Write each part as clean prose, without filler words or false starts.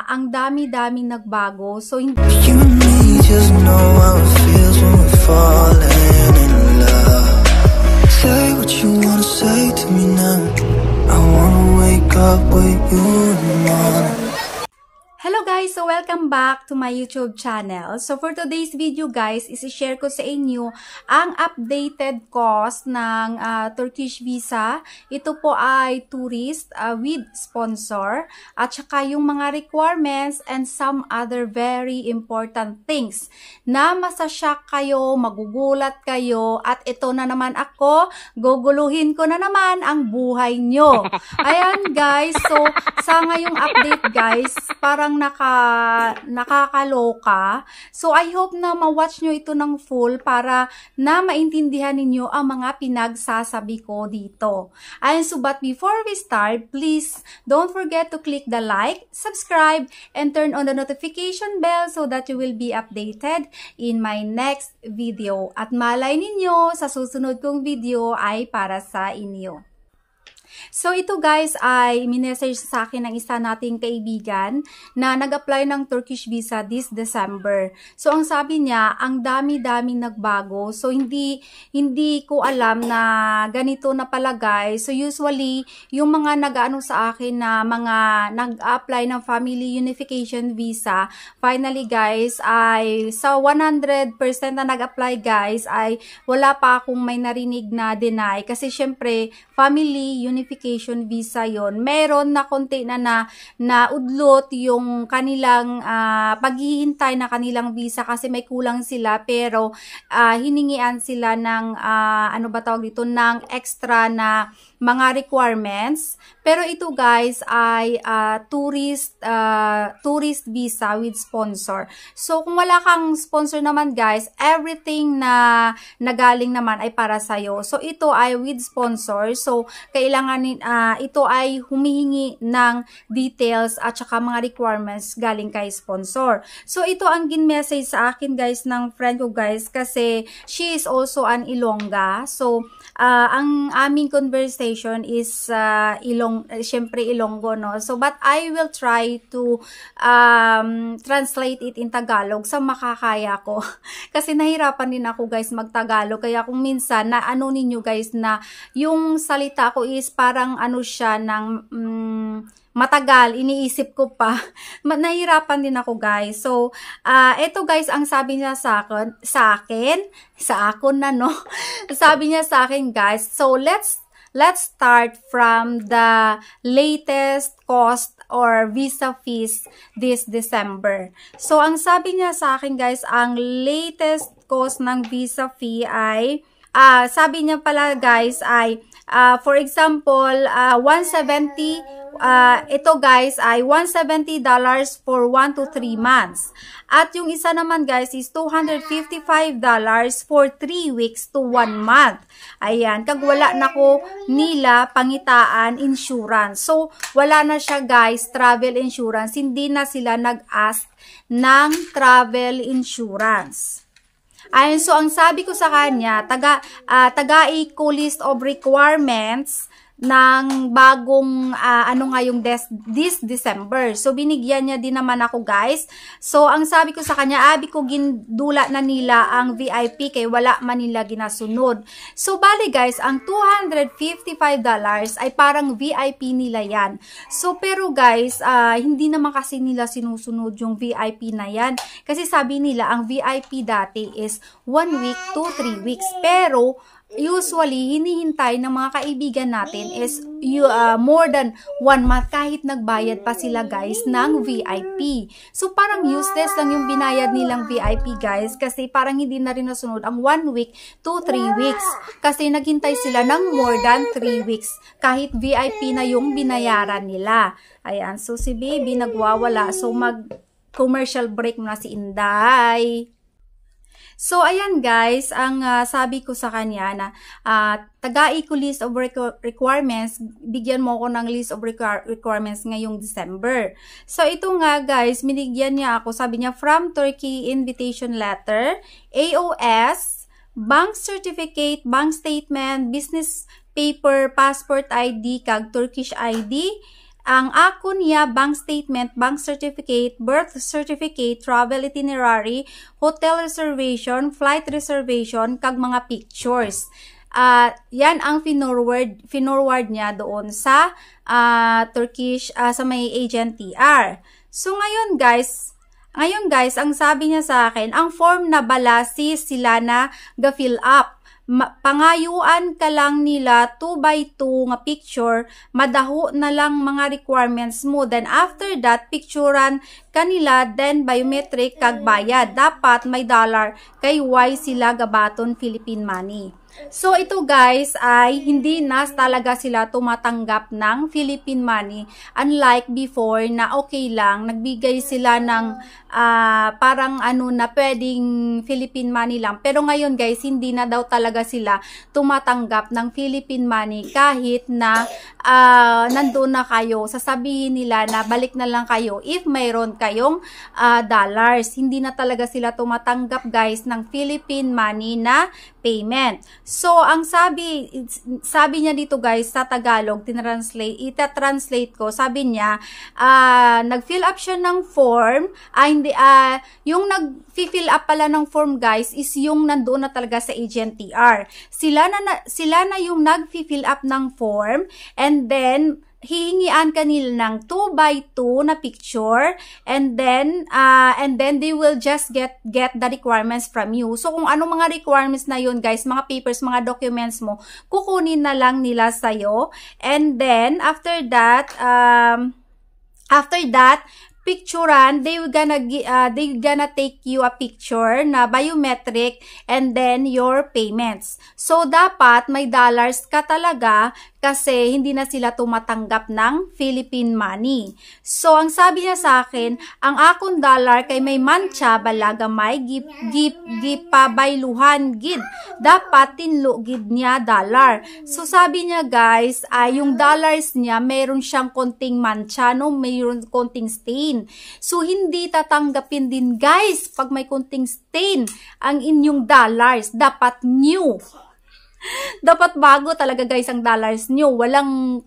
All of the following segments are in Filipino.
ang dami-daming nagbago. So, hindi... You and me just know how it feels when we're falling in love. Say what you wanna say to me now. I wanna wake up with you in the morning. Hello guys! So welcome back to my YouTube channel. So for today's video guys, isi-share ko sa inyo ang updated cost ng Turkish visa. Ito po ay tourist with sponsor at saka yung mga requirements and some other very important things na masashock kayo, magugulat kayo at ito na naman ako, guguluhin ko na naman ang buhay nyo. Ayan guys, so sa ngayong update guys, parang nakakaloka. So, I hope na ma-watch nyo ito ng full para na maintindihan ninyo ang mga pinagsasabi ko dito. And so, but before we start, please don't forget to click the like, subscribe, and turn on the notification bell so that you will be updated in my next video. At malay ninyo, sa susunod kong video ay para sa inyo. So, ito guys ay minessage sa akin ng isa nating kaibigan na nag-apply ng Turkish visa this December. So, ang sabi niya, ang dami-daming nagbago. So, hindi ko alam na ganito na pala guys. So, usually, yung mga nag-ano sa akin na mga nag-apply ng family unification visa, finally guys, ay sa 100% na nag-apply guys, ay wala pa akong may narinig na deny. Kasi syempre, family unification visa yon, meron na konti na udlot yung kanilang paghihintay na kanilang visa kasi may kulang sila pero hiningian sila ng ano ba tawag dito, ng extra na mga requirements. Pero ito guys ay tourist visa with sponsor. So kung wala kang sponsor naman guys, everything na nagaling naman ay para sa'yo. So ito ay with sponsor. So kailangan ito ay humihingi ng details at saka mga requirements galing kay sponsor. So ito ang gin-message sa akin guys ng friend ko guys kasi she is also an Ilongga. So ang aming conversation is syempre Ilonggo, no? So, but I will try to translate it in Tagalog sa makakaya ko. Kasi nahirapan din ako guys mag-Tagalog. Kaya kung minsan na ano ninyo guys na yung salita ko is parang ano siya ng matagal, iniisip ko pa. Nahirapan din ako guys. So, ito guys, ang sabi niya sa akin na no. Sabi niya sa akin guys, so let's start from the latest cost or visa fees this December. So, ang sabi niya sa akin guys, ang latest cost ng visa fee ay, sabi niya pala guys ay, for example, 170, ito guys ay $170 for 1 to 3 months. At yung isa naman guys is $255 for 3 weeks to 1 month. Ayan, kag wala na ko nila pangitaan insurance. So, wala na siya guys, travel insurance. Hindi na sila nag-ask ng travel insurance. Ayun, so ang sabi ko sa kanya, tagai ko list of requirements ng bagong ano nga yung this December. So binigyan niya din naman ako guys. So ang sabi ko sa kanya, abi ko gindula na nila ang VIP kay wala man nila ginasunod. So bali guys, ang $255 ay parang VIP nila yan. So pero guys, hindi naman kasi nila sinusunod yung VIP na yan. Kasi sabi nila ang VIP dati is 1 week to 3 weeks. Pero usually, hinihintay ng mga kaibigan natin is more than 1 month kahit nagbayad pa sila guys ng VIP. So, parang useless lang yung binayad nilang VIP guys kasi parang hindi na rin nasunod ang 1 week to 3 weeks. Kasi naghintay sila ng more than 3 weeks kahit VIP na yung binayaran nila. Ayan, so si baby nagwawala. So, mag-commercial break muna si Inday. So, ayan guys, ang sabi ko sa kanya na tagai ko list of requirements, bigyan mo ko ng list of requirements ngayong December. So, ito nga guys, binigyan niya ako, sabi niya, from Turkey invitation letter, AOS, bank certificate, bank statement, business paper, passport ID, kag Turkish ID, ang ako niya bank statement, bank certificate, birth certificate, travel itinerary, hotel reservation, flight reservation, kag mga pictures. Yan ang finorward niya doon sa Turkish, sa may agent TR. So ngayon guys, ang sabi niya sa akin, ang form na balasi sila na ga-fill up. Pangayuan ka lang nila 2x2 nga picture, madaho na lang mga requirements mo. Then after that, picturean kanila, then biometric kag bayad. Dapat may dollar kay Y sila gabaton Philippine money. So ito guys ay hindi na talaga sila tumatanggap ng Philippine money, unlike before na okay lang, nagbigay sila ng parang ano na pwedeng Philippine money lang. Pero ngayon guys, hindi na daw talaga sila tumatanggap ng Philippine money kahit na nandoon na kayo. Sasabihin nila na balik na lang kayo if mayroon kayong dollars. Hindi na talaga sila tumatanggap guys ng Philippine money na payment. So, ang sabi niya dito guys sa Tagalog, ita-translate ko, sabi niya, nag-fill up siya ng form, yung nag-fill up pala ng form guys, is yung nandoon na talaga sa agent TR. Sila na yung nag-fill up ng form, and then, hihingian kanila ng 2x2 na picture, and then they will just get the requirements from you. So kung ano mga requirements na yun guys, mga papers, mga documents mo, kukunin na lang nila sa'yo. And then after that picturean, they gonna take you a picture na biometric, and then your payments. So dapat may dollars ka talaga kasi hindi na sila tumatanggap ng Philippine money. So ang sabi niya sa akin, ang akong dollar kay may mancha balaga may gipabayluhan gid, dapat tinlo gid niya dollar. So sabi niya guys, yung dollars niya mayroon siyang konting mancha, no, mayroon konting stain. So hindi tatanggapin din guys pag may konting stain ang inyong dollars, dapat new. Dapat bago talaga guys ang dollars nyo. Walang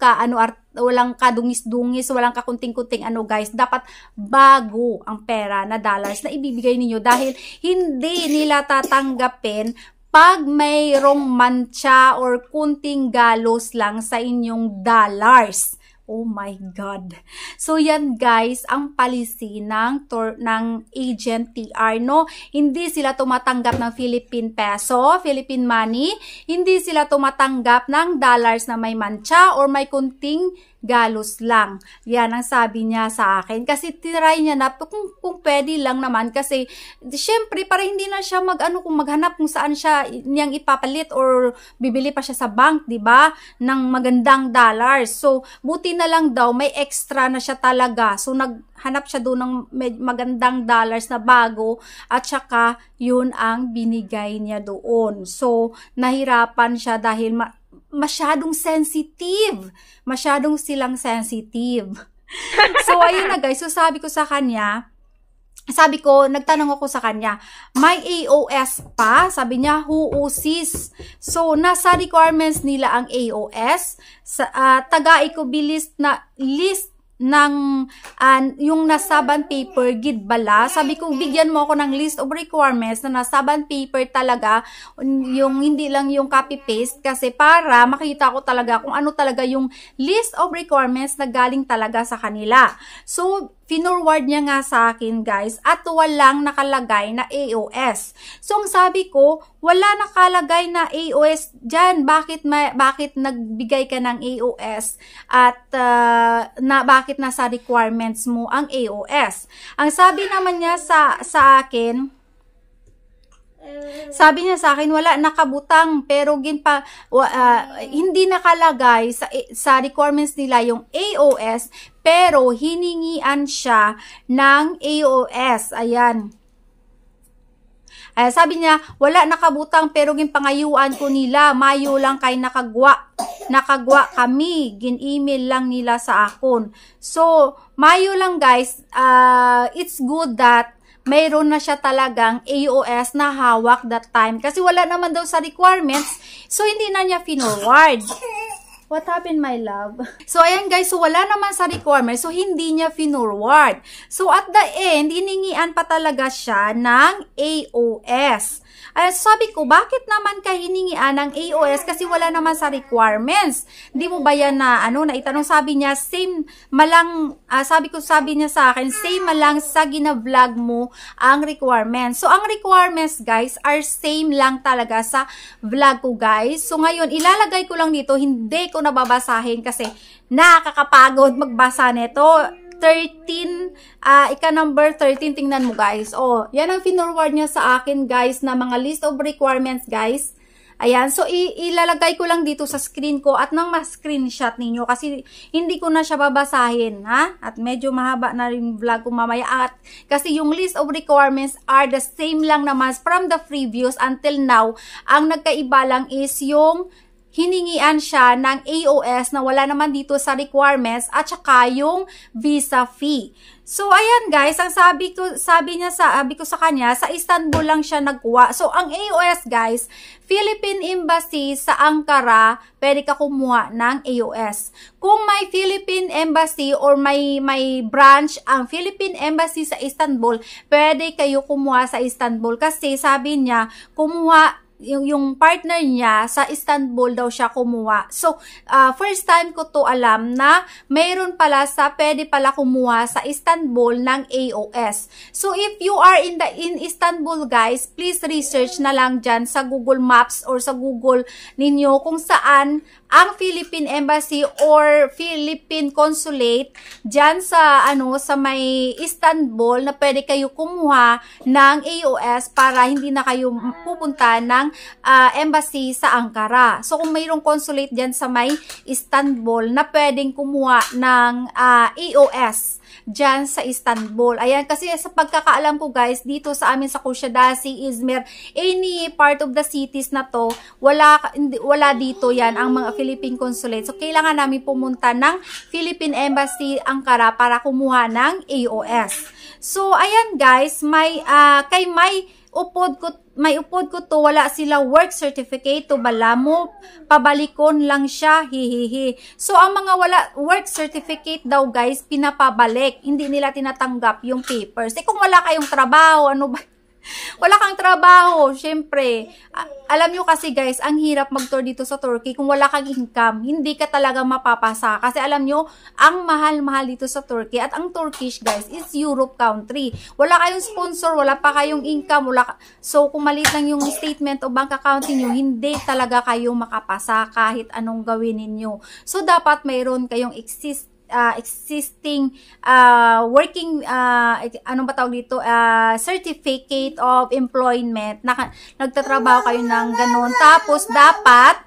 walang kadungis-dungis, walang kakunting-kunting guys. Dapat bago ang pera na dollars na ibibigay ninyo, dahil hindi nila tatanggapin pag mayroong mancha or kunting galos lang sa inyong dollars. Oh my God. So yan guys, ang policy ng agent TR, no? Hindi sila tumatanggap ng Philippine peso, Philippine money. Hindi sila tumatanggap ng dollars na may mancha or may kunting galos lang. Yan ang sabi niya sa akin. Kasi tinry niya na kung pwede lang naman, kasi syempre para hindi na siya kung maghanap kung saan siya niyang ipapalit or bibili pa siya sa bank, 'di ba? Ng magandang dollars. So buti na lang daw may extra na siya talaga. So naghanap siya doon ng magandang dollars na bago, at saka yun ang binigay niya doon. So nahirapan siya dahil masyadong sensitive. Masyadong silang sensitive. So, ayun na guys. So, nagtanong ako sa kanya, may AOS pa? Sabi niya, sis. So, nasa requirements nila ang AOS. Tagai ko list ng yung nasaban paper gid bala. Sabi ko, bigyan mo ako ng list of requirements na nasaban paper talaga, yung hindi lang yung copy paste, kasi para makita ko talaga kung ano talaga yung list of requirements na galing talaga sa kanila. So finorward niya nga sa akin guys, at walang nakalagay na AOS. So ang sabi ko, wala nakalagay na AOS dyan. Bakit nagbigay ka ng AOS at bakit nasa requirements mo ang AOS? Ang sabi naman niya sa akin, wala nakabutang, pero hindi nakalagay sa requirements nila yung AOS, pero hiningian siya ng AOS. Ayan. Sabi niya, wala nakabutang, pero ginpangayuan ko nila, mayo lang kay nakagwa kami, gin-email lang nila sa akon. So, mayo lang guys, it's good that mayroon na siya talagang AOS na hawak that time. Kasi wala naman daw sa requirements, so hindi na niya finorward. What happened, my love? So, ayan guys. So, wala naman sa requirement. So, hindi niya finorward. So, at the end, hiningian pa talaga siya ng AOS. Ay, sabi ko, bakit naman ka hiningian ng AOS? Kasi wala naman sa requirements. Hindi mo ba yan na, naitanong, sabi niya, same malang, sabi niya sa akin, same malang sa gina-vlog mo ang requirements. So, ang requirements, guys, are same lang talaga sa vlog ko, guys. So, ngayon, ilalagay ko lang dito, hindi ko nababasahin kasi nakakapagod magbasa nito. 13, number 13, tingnan mo guys. Oh, yan ang finorward niya sa akin guys na mga list of requirements guys. Ayan, so ilalagay ko lang dito sa screen ko at nang ma-screenshot ninyo kasi hindi ko na siya babasahin, ha? At medyo mahaba na rin vlog ko mamaya at kasi yung list of requirements are the same lang naman from the previous until now. Ang nagkaiba lang is yung hiningian siya ng AOS na wala naman dito sa requirements at saka yung visa fee. So, ayan guys, ang sabi ko sa kanya, sa Istanbul lang siya nagkuha. So, ang AOS guys, Philippine Embassy sa Ankara, pwede ka kumuha ng AOS. Kung may Philippine Embassy or may branch ang Philippine Embassy sa Istanbul, pwede kayo kumuha sa Istanbul kasi sabi niya, kumuha yung partner niya sa Istanbul daw siya kumuha. So, first time ko to alam na mayroon pala pwede pala kumuha sa Istanbul ng AOS. So, if you are in Istanbul guys, please research na lang dyan sa Google Maps or sa Google ninyo kung saan ang Philippine Embassy or Philippine Consulate dyan sa may Istanbul na pwede kayo kumuha ng AOS para hindi na kayo pupunta ng embassy sa Ankara. So, kung mayroong consulate dyan sa may Istanbul na pwedeng kumuha ng AOS dyan sa Istanbul. Ayan, kasi sa pagkakaalam ko guys, dito sa amin sa Kushadasi, Izmir, any part of the cities na to, wala dito yan ang mga Philippine Consulate. So, kailangan namin pumunta ng Philippine Embassy Ankara para kumuha ng AOS. So, ayan guys, may upod ko to, wala sila work certificate to bala mo, pabalikon lang siya, hihihi. So, ang mga wala work certificate daw guys, pinapabalik, hindi nila tinatanggap yung papers. Kung wala kayong trabaho, ano ba? Wala kang trabaho, syempre. Alam nyo kasi guys, ang hirap mag-tour dito sa Turkey. Kung wala kang income, hindi ka talaga mapapasa. Kasi alam nyo, ang mahal-mahal dito sa Turkey. At ang Turkish guys is Europe country. Wala kayong sponsor, wala pa kayong income. So kung maliit lang yung statement o bank account niyo, hindi talaga kayo makapasa kahit anong gawin ninyo. So dapat mayroon kayong existing working certificate of employment na nagtatrabaho kayo ng ganun. Tapos dapat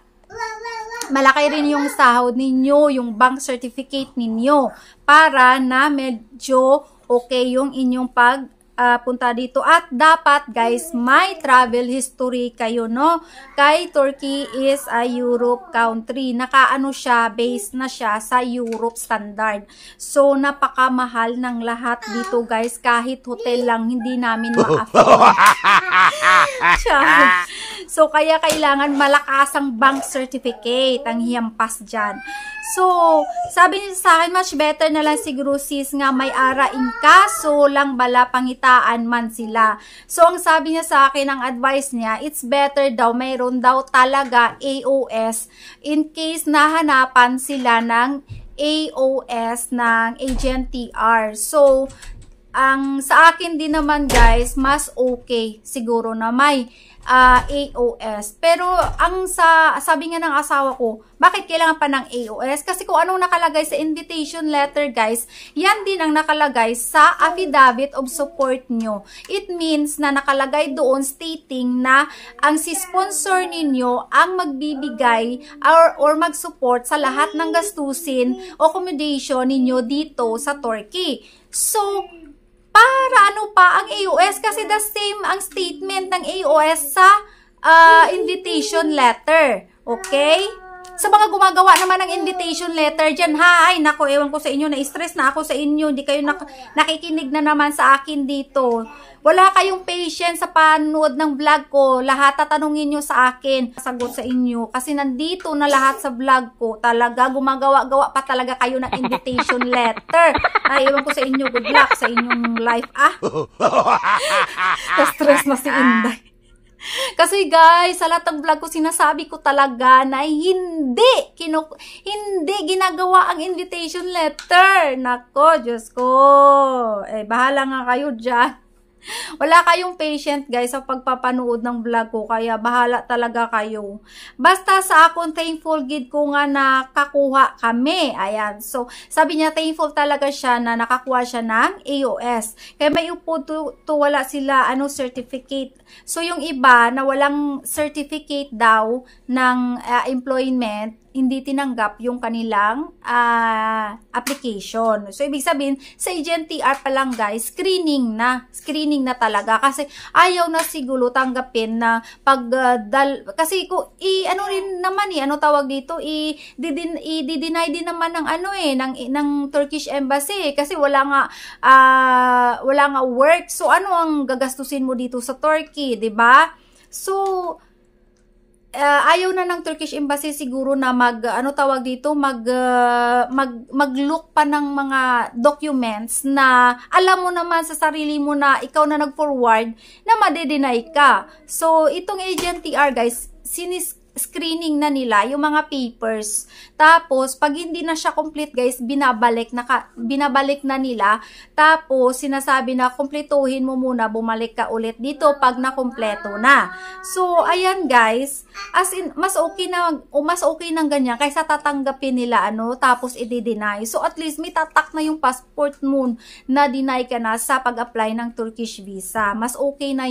malaki rin yung sahod ninyo, yung bank certificate ninyo para na medyo okay yung inyong punta dito. At dapat guys, may travel history kayo, no? Kay Turkey is a Europe country. Nakaano siya, based na siya sa Europe standard. So, napakamahal ng lahat dito guys. Kahit hotel lang, hindi namin ma-afford. So, kaya kailangan malakasang bank certificate ang hiyampas dyan. So, sabi niya sa akin, much better na lang siguro sis nga may araing kaso lang bala pangitaan man sila. So, ang sabi niya sa akin, ang advice niya, it's better daw, mayroon daw talaga AOS in case nahanapan sila ng AOS ng Agent TR. So, ang sa akin din naman guys, mas okay siguro na may AOS. Pero ang sabi nga ng asawa ko, bakit kailangan pa ng AOS? Kasi kung anong nakalagay sa invitation letter guys, yan din ang nakalagay sa affidavit of support nyo. It means na nakalagay doon stating na ang si sponsor ninyo ang magbibigay or mag-support sa lahat ng gastusin o accommodation ninyo dito sa Turkey. So, para ano pa ang AOS? Kasi the same ang statement ng AOS sa invitation letter. Okay? Sa mga gumagawa naman ng invitation letter dyan, ha? Ay, naku, ewan ko sa inyo, na-stress na ako sa inyo. Hindi kayo nakikinig na naman sa akin dito. Wala kayong patience sa panood ng vlog ko. Lahat tatanungin nyo sa akin. Sagot sa inyo. Kasi nandito na lahat sa vlog ko. Talaga, gumagawa-gawa pa talaga kayo ng invitation letter. Ay, ewan ko sa inyo. Good luck sa inyong life. Na-stress na si Inday. Kasi guys, sa lahat ng vlog ko, sinasabi ko talaga na hindi ginagawa ang invitation letter. Nako, Diyos ko. Bahala nga kayo dyan. Wala kayong patient guys sa pagpapanood ng vlog ko, kaya bahala talaga kayo. Basta sa akong thankful gid ko nga nakakuha kami. Ayan. So, sabi niya thankful talaga siya na nakakuha siya ng AOS. Kaya may upo to wala sila certificate. So, yung iba na walang certificate daw ng employment, hindi tinanggap yung kanilang application. So, ibig sabihin, sa Agent TR pa lang guys, screening na talaga. Kasi ayaw na siguro tanggapin na kasi ano rin naman tawag dito, i-deny din naman ng ng Turkish Embassy. Kasi wala nga work. So, ano ang gagastusin mo dito sa Turkey, 'di ba? So, ayaw na ng Turkish Embassy siguro na mag-look pa ng mga documents na alam mo naman sa sarili mo na ikaw na nag-forward na made-deny ka. So, itong Agent TR guys, screening na nila yung mga papers. Tapos, pag hindi na siya complete guys, binabalik na nila. Tapos, sinasabi na kumpletuhin mo muna, bumalik ka ulit dito pag nakumpleto na. So, ayan guys, as in, mas okay ng ganyan kaysa tatanggapin nila tapos i-deny. So, at least may tatak na yung passport mo na deny ka na sa pag-apply ng Turkish visa. Mas okay na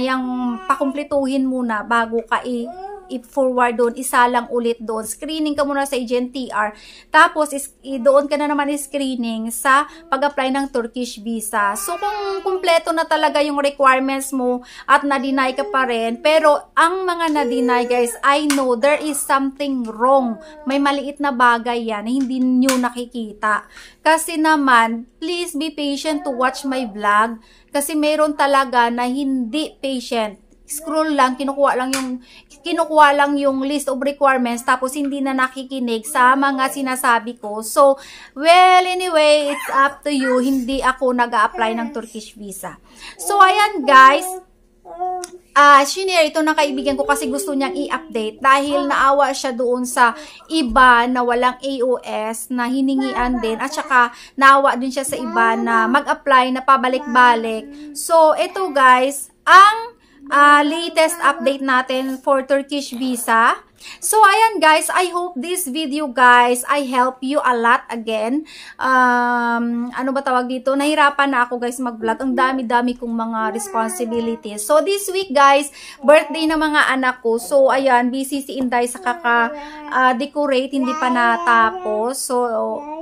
yung pakumpletuhin muna bago ka i-forward doon, isa lang ulit doon. Screening ka muna sa Agent TR. Tapos, doon ka na naman screening sa pag-apply ng Turkish visa. So, kung kumpleto na talaga yung requirements mo at na-deny ka pa rin, pero ang mga na-deny guys, I know there is something wrong. May maliit na bagay yan na hindi nyo nakikita. Kasi naman, please be patient to watch my vlog. Kasi meron talaga na hindi patient. Scroll lang, kinukuha lang yung list of requirements, tapos hindi na nakikinig sa mga sinasabi ko. So, well, anyway, it's up to you. Hindi ako nag-a-apply ng Turkish visa. So, ayan guys, shinare ito ng kaibigan ko kasi gusto niyang i-update dahil naawa siya doon sa iba na walang AOS na hiningian din, at saka naawa din siya sa iba na mag-apply na pabalik-balik. So, ito guys, ang latest update natin for Turkish visa. So, ayan guys, I hope this video guys, I help you a lot again. Ano ba tawag dito? Nahirapan na ako guys mag-vlog. Ang dami-dami kong mga responsibilities. So, this week guys, birthday ng mga anak ko. So, ayan, busy si Inday sa kaka-decorate, hindi pa natapos. So,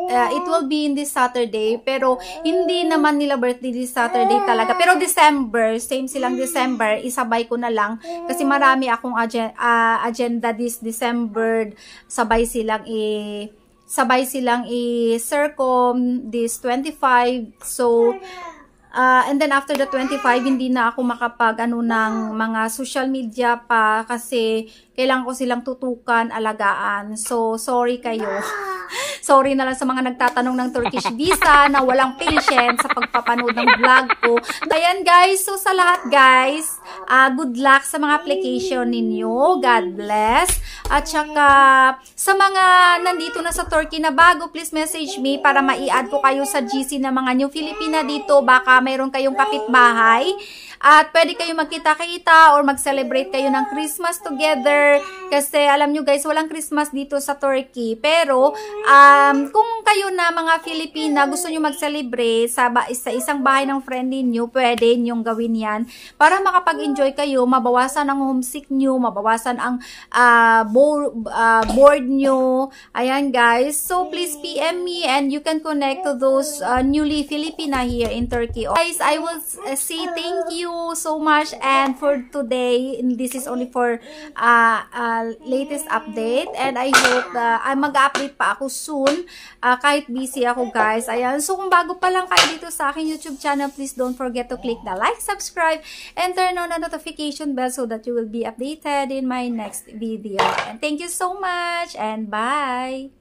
it will be in this Saturday. Pero, hindi naman nila birthday this Saturday talaga. Pero December, same silang December, isabay ko na lang. Kasi marami akong agenda this December. Sabay silang i-circum this 25. So, and then after the 25, hindi na ako ng mga social media pa kasi kailangan ko silang tutukan, alagaan. So, sorry kayo. Sorry na lang sa mga nagtatanong ng Turkish visa na walang patience sa pagpapanood ng vlog ko. Ayan guys, so sa lahat guys, good luck sa mga application ninyo. God bless. At saka sa mga nandito na sa Turkey na bago, please message me para mai-add ko kayo sa GC ng mga New Filipina dito. Baka mayroon kayong kapitbahay. At pwede kayo magkita-kita or mag-celebrate kayo ng Christmas together. Kasi alam nyo guys, walang Christmas dito sa Turkey. Pero kung kayo na mga Filipina, gusto nyo mag-celebrate sa isang bahay ng friend ninyo, pwede nyong gawin yan. Para makapag-enjoy kayo, mabawasan ang homesick nyo, mabawasan ang board nyo. Ayan guys. So please PM me and you can connect to those newly Filipina here in Turkey. Guys, I will say thank you you so much, and for today, this is only for latest update, and I hope mag-update pa ako soon kahit busy ako, guys. Ayan, so kung bago pa lang kayo dito sa aking YouTube channel, please don't forget to click the like, subscribe, and turn on the notification bell so that you will be updated in my next video. And thank you so much, and bye!